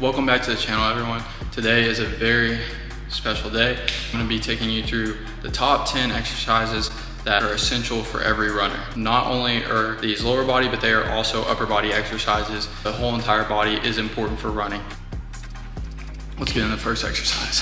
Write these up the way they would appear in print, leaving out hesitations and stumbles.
Welcome back to the channel, everyone. Today is a very special day. I'm going to be taking you through the top 10 exercises that are essential for every runner. Not only are these lower body, but they are also upper body exercises. The whole entire body is important for running. Let's get into the first exercise.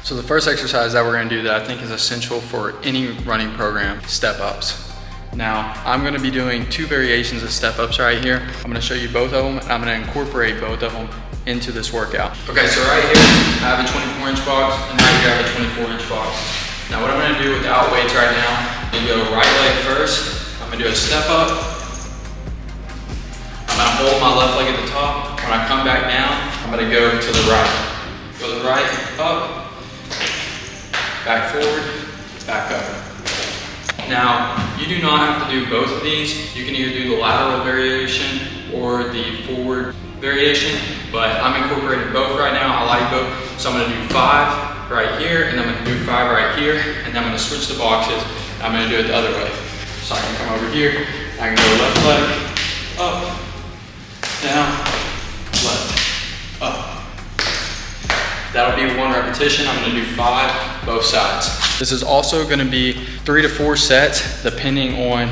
So the first exercise that we're going to do that I think is essential for any running program, step ups. Now, I'm gonna be doing two variations of step ups right here. I'm gonna show you both of them, and I'm gonna incorporate both of them into this workout. Okay, so right here, I have a 24-inch box, and right here I have a 24-inch box. Now, what I'm gonna do without weights right now, I'm gonna go right leg first. I'm gonna do a step up. I'm gonna hold my left leg at the top. When I come back down, I'm gonna go to the right. Go to the right, up, back forward, back up. Now, you do not have to do both of these. You can either do the lateral variation or the forward variation, but I'm incorporating both right now. I like both. So I'm gonna do 5 right here, and I'm gonna do 5 right here, and then I'm gonna switch the boxes. I'm gonna do it the other way. So I can come over here, I can go left leg, up, down, left, up. That'll be 1 repetition. I'm gonna do 5, both sides. This is also gonna be 3 to 4 sets depending on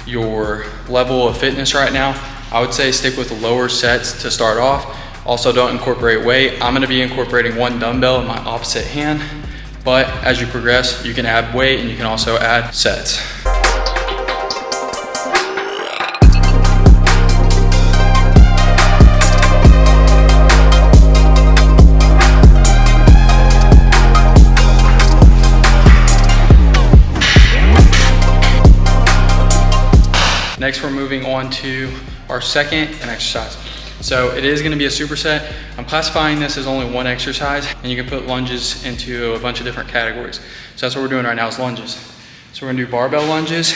your level of fitness right now. I would say stick with the lower sets to start off. Also, don't incorporate weight. I'm gonna be incorporating 1 dumbbell in my opposite hand, but as you progress, you can add weight and you can also add sets. Next, we're moving on to our second exercise. So it is gonna be a superset. I'm classifying this as only 1 exercise, and you can put lunges into a bunch of different categories. So that's what we're doing right now is lunges. So we're gonna do barbell lunges.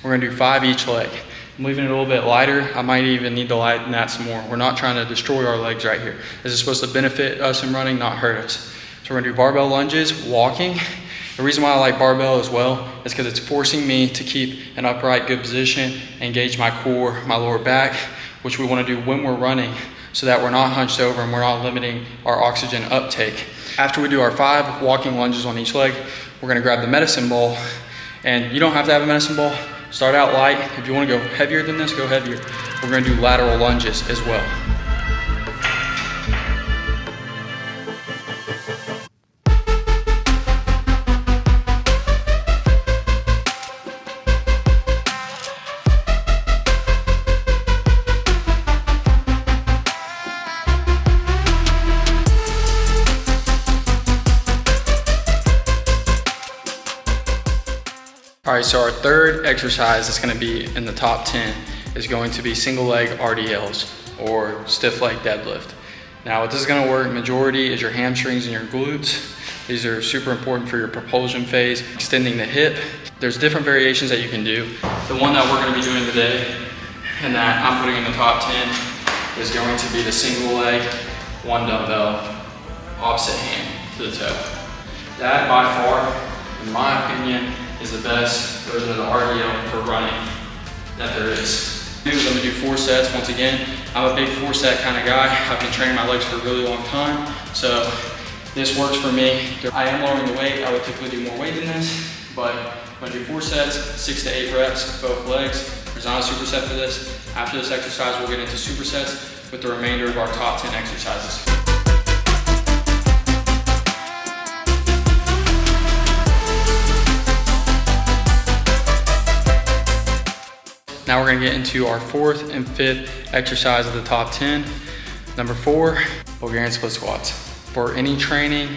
We're gonna do 5 each leg. I'm leaving it a little bit lighter. I might even need to lighten that some more. We're not trying to destroy our legs right here. This is supposed to benefit us in running, not hurt us. So we're gonna do barbell lunges, walking. The reason why I like barbell as well is because it's forcing me to keep an upright, good position, engage my core, my lower back, which we want to do when we're running so that we're not hunched over and we're not limiting our oxygen uptake. After we do our 5 walking lunges on each leg, we're going to grab the medicine ball, and you don't have to have a medicine ball. Start out light. If you want to go heavier than this, go heavier. We're going to do lateral lunges as well. All right, so our third exercise that's gonna be in the top 10 is going to be single leg RDLs, or stiff leg deadlift. Now, what this is gonna work majority is your hamstrings and your glutes. These are super important for your propulsion phase, extending the hip. There's different variations that you can do. The one that we're gonna be doing today, and that I'm putting in the top 10, is going to be the single leg, 1 dumbbell, opposite hand to the toe. That, by far, in my opinion, is the best version of the RDL for running that there is. I'm gonna do 4 sets once again. I'm a big 4-set kind of guy. I've been training my legs for a really long time, so this works for me. I am lowering the weight. I would typically do more weight than this, but I'm gonna do 4 sets, 6 to 8 reps, both legs. There's not a superset for this. After this exercise, we'll get into supersets with the remainder of our top 10 exercises. Now we're gonna get into our 4th and 5th exercise of the top 10. Number 4, Bulgarian Split Squats. For any training,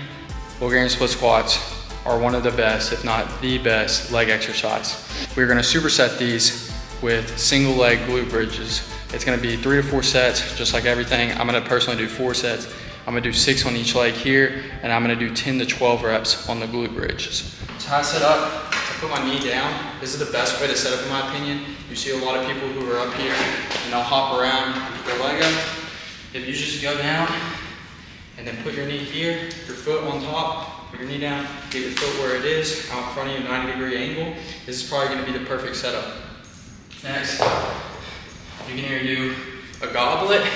Bulgarian Split Squats are one of the best, if not the best, leg exercise. We're gonna superset these with single leg glute bridges. It's gonna be 3 to 4 sets, just like everything. I'm gonna personally do 4 sets. I'm gonna do 6 on each leg here, and I'm gonna do 10 to 12 reps on the glute bridges. So how I set up, I put my knee down. This is the best way to set up in my opinion. You see a lot of people who are up here and they'll hop around and put their leg up. If you just go down and then put your knee here, your foot on top, put your knee down, get your foot where it is, out in front of you, 90-degree angle, this is probably gonna be the perfect setup. Next, you can either do a goblet,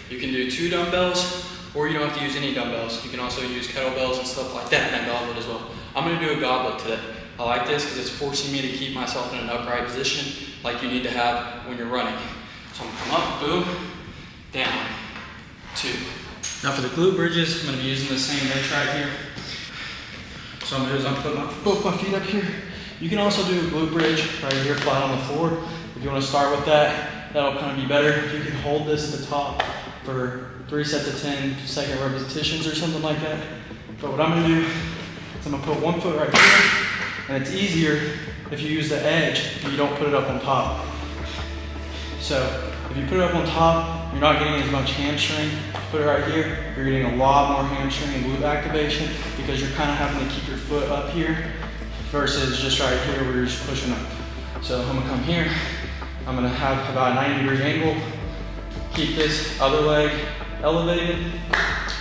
you can do 2 dumbbells, or you don't have to use any dumbbells. You can also use kettlebells and stuff like that in that goblet as well. I'm gonna do a goblet today. I like this because it's forcing me to keep myself in an upright position like you need to have when you're running. So I'm gonna come up, boom, down, 2. Now for the glute bridges, I'm gonna be using the same bench right here. So I'm gonna do is I'm gonna put both my feet up here. You can also do a glute bridge right here flat on the floor. If you wanna start with that, that'll kind of be better. You can hold this at the top for 3 sets of 10 second repetitions or something like that. But what I'm gonna do is I'm gonna put one foot right here, and it's easier if you use the edge and you don't put it up on top. So if you put it up on top, you're not getting as much hamstring. Put it right here, you're getting a lot more hamstring and glute activation because you're kind of having to keep your foot up here versus just right here where you're just pushing up. So I'm gonna come here, I'm gonna have about a 90-degree angle, keep this other leg elevated.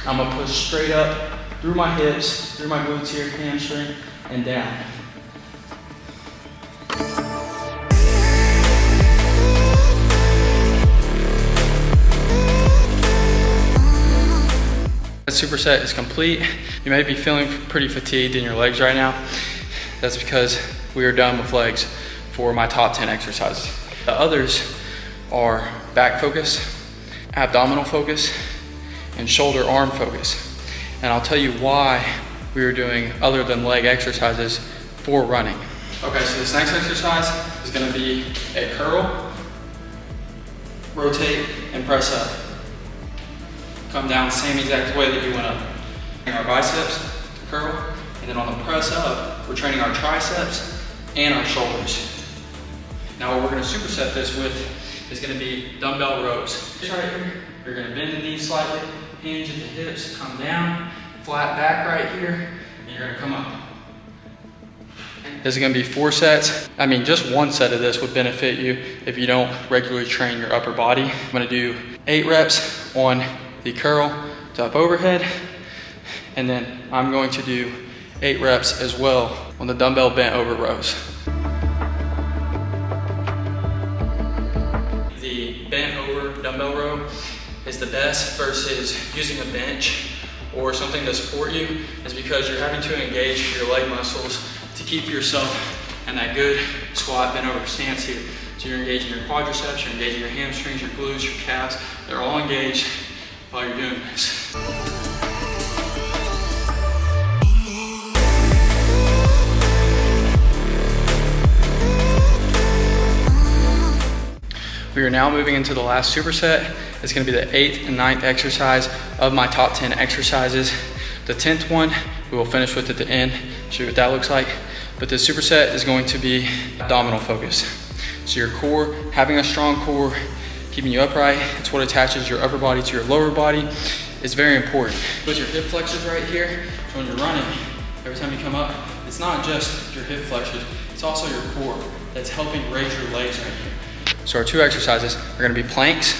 I'm gonna push straight up through my hips, through my glutes here, hamstring, and down. That superset is complete. You may be feeling pretty fatigued in your legs right now. That's because we are done with legs for my top 10 exercises. The others are back focus, abdominal focus, and shoulder arm focus. And I'll tell you why we are doing other than leg exercises for running. Okay, so this next exercise is gonna be a curl, rotate, and press up. Come down the same exact way that you went up. Our biceps to curl, and then on the press up, we're training our triceps and our shoulders. Now what we're gonna superset this with is gonna be dumbbell rows. Right here, you're gonna bend the knees slightly, hinge at the hips, come down, flat back right here, and you're gonna come up. This is gonna be 4 sets. I mean, just 1 set of this would benefit you if you don't regularly train your upper body. I'm gonna do 8 reps on the curl to up overhead, and then I'm going to do 8 reps as well on the dumbbell bent over rows. The bent over dumbbell row is the best versus using a bench or something to support you, is because you're having to engage your leg muscles to keep yourself in that good squat bent over stance here. So you're engaging your quadriceps, you're engaging your hamstrings, your glutes, your calves. They're all engaged while you're doing this. We are now moving into the last superset. It's gonna be the 8th and 9th exercise of my top 10 exercises. The 10th one, we will finish with at the end, show you what that looks like. But the superset is going to be abdominal focus. So your core, having a strong core, keeping you upright, it's what attaches your upper body to your lower body. It's very important. With your hip flexors right here, so when you're running, every time you come up, it's not just your hip flexors, it's also your core that's helping raise your legs right here. So our 2 exercises are gonna be planks.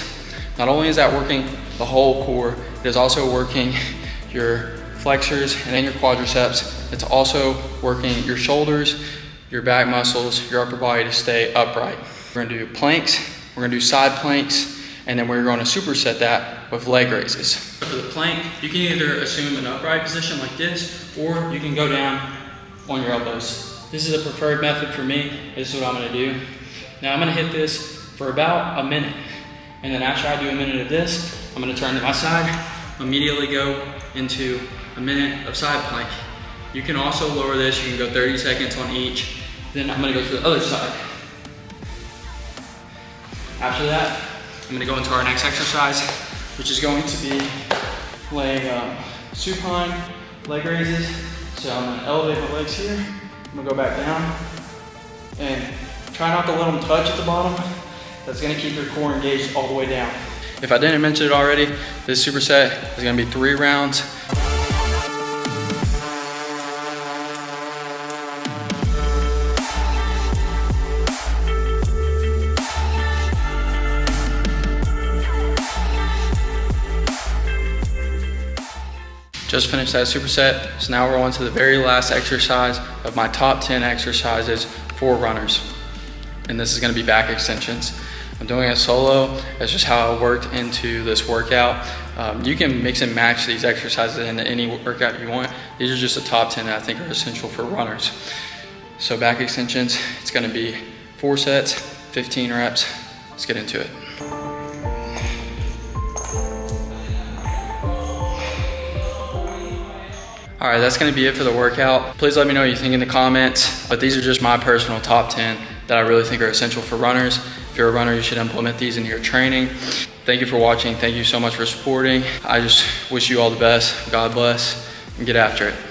Not only is that working the whole core, it is also working your flexors and then your quadriceps. It's also working your shoulders, your back muscles, your upper body to stay upright. We're gonna do planks, we're gonna do side planks, and then we're gonna superset that with leg raises. For the plank, you can either assume an upright position like this, or you can go down on your elbows. This is a preferred method for me. This is what I'm gonna do. Now I'm gonna hit this for about a minute. And then after I do a minute of this, I'm gonna turn to my side, immediately go into a minute of side plank. You can also lower this, you can go 30 seconds on each. Then I'm gonna go to the other side. After that, I'm gonna go into our next exercise, which is going to be leg supine leg raises. So I'm gonna elevate my legs here. I'm gonna go back down and Try not to let them touch at the bottom. That's gonna keep your core engaged all the way down. If I didn't mention it already, this superset is gonna be 3 rounds. Just finished that superset, so now we're on to the very last exercise of my top 10 exercises for runners. And this is gonna be back extensions. I'm doing it solo. That's just how I worked into this workout. You can mix and match these exercises into any workout you want. These are just the top 10 that I think are essential for runners. So back extensions, it's gonna be 4 sets, 15 reps. Let's get into it. All right, that's gonna be it for the workout. Please let me know what you think in the comments, but these are just my personal top 10 that I really think are essential for runners. If you're a runner, you should implement these into your training. Thank you for watching. Thank you so much for supporting. I just wish you all the best. God bless, and get after it.